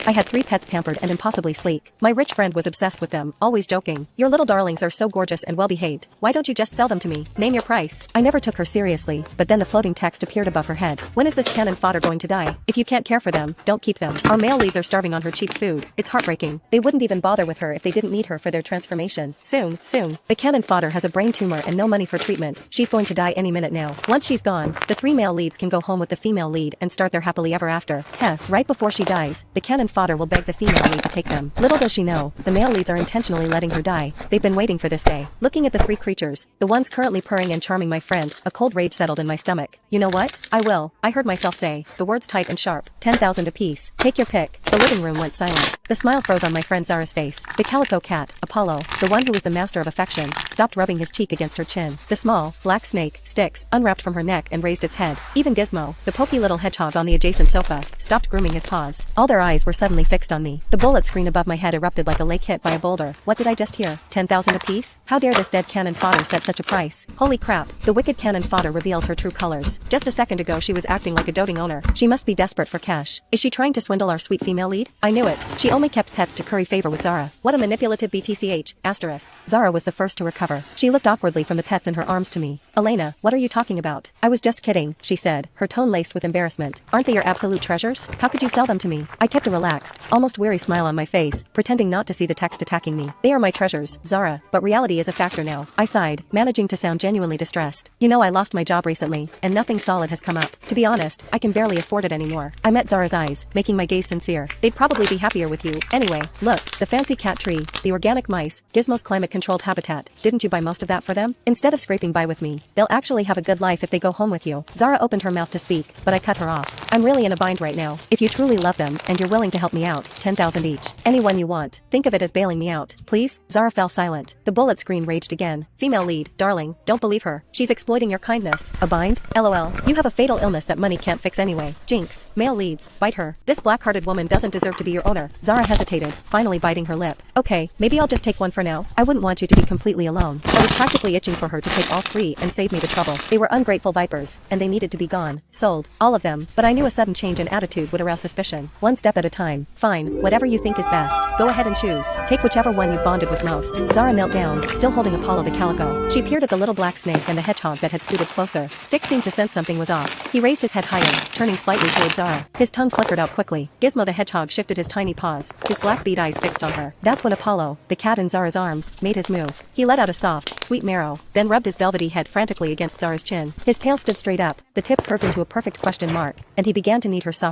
I had 3 pets pampered and impossibly sleek. My rich friend was obsessed with them, always joking. Your little darlings are so gorgeous and well-behaved. Why don't you just sell them to me? Name your price. I never took her seriously, but then the floating text appeared above her head. When is this cannon fodder going to die? If you can't care for them, don't keep them. Our male leads are starving on her cheap food. It's heartbreaking. They wouldn't even bother with her if they didn't need her for their transformation. Soon. The cannon fodder has a brain tumor and no money for treatment. She's going to die any minute now. Once she's gone, the 3 male leads can go home with the female lead and start their happily ever after. Right before she dies, the cannon fodder will beg the female lead to take them. Little does she know, the male leads are intentionally letting her die. They've been waiting for this day. Looking at the 3 creatures, the ones currently purring and charming my friend, a cold rage settled in my stomach. You know what? I will. I heard myself say, the words tight and sharp. 10,000 apiece. Take your pick. The living room went silent. The smile froze on my friend Zara's face. The calico cat, Apollo, the one who was the master of affection, stopped rubbing his cheek against her chin. The small, black snake, Styx, unwrapped from her neck and raised its head. Even Gizmo, the pokey little hedgehog on the adjacent sofa, stopped grooming his paws. All their eyes were suddenly fixed on me. The bullet screen above my head erupted like a lake hit by a boulder. What did I just hear? 10,000 apiece? How dare this dead cannon fodder set such a price? Holy crap. The wicked cannon fodder reveals her true colors. Just a second ago she was acting like a doting owner. She must be desperate for cash. Is she trying to swindle our sweet female lead? I knew it. She only kept pets to curry favor with Zara. What a manipulative BTCH. Asterisk. Zara was the first to recover. She looked awkwardly from the pets in her arms to me. Elena, what are you talking about? I was just kidding, she said, her tone laced with embarrassment. Aren't they your absolute treasures? How could you sell them to me? I kept a relaxed, almost weary smile on my face, pretending not to see the text attacking me. They are my treasures, Zara, but reality is a factor now. I sighed, managing to sound genuinely distressed. You know, I lost my job recently, and nothing solid has come up. To be honest, I can barely afford it anymore. I met Zara's eyes, making my gaze sincere. They'd probably be happier with you. Anyway, look, the fancy cat tree, the organic mice, Gizmo's climate-controlled habitat. Didn't you buy most of that for them? Instead of scraping by with me, they'll actually have a good life if they go home with you. Zara opened her mouth to speak, but I cut her off. I'm really in a bind right now. If you truly love them, and you're willing to help me out, 10,000 each. Anyone you want. Think of it as bailing me out. Please? Zara fell silent. The bullet screen raged again. Female lead, darling, don't believe her. She's exploiting your kindness. A bind? LOL. You have a fatal illness that money can't fix anyway. Jinx. Male leads, bite her. This black-hearted woman doesn't deserve to be your owner. Zara hesitated, finally biting her lip. Okay, maybe I'll just take one for now. I wouldn't want you to be completely alone. I was practically itching for her to take all 3 and save me the trouble. They were ungrateful vipers, and they needed to be gone. Sold. All of them, but I knew a sudden change in attitude would arouse suspicion. One step at a time. Fine, whatever you think is best. Go ahead and choose. Take whichever one you've bonded with most. Zara knelt down, still holding Apollo the calico. She peered at the little black snake and the hedgehog that had scooted closer. Styx seemed to sense something was off. He raised his head higher, turning slightly toward Zara. His tongue flickered out quickly. Gizmo the hedgehog shifted his tiny paws, his black bead eyes fixed on her. That's when Apollo, the cat in Zara's arms, made his move. He let out a soft, sweet meow, then rubbed his velvety head frantically against Zara's chin. His tail stood straight up, the tip curved into a perfect question mark, and he began to knead her soft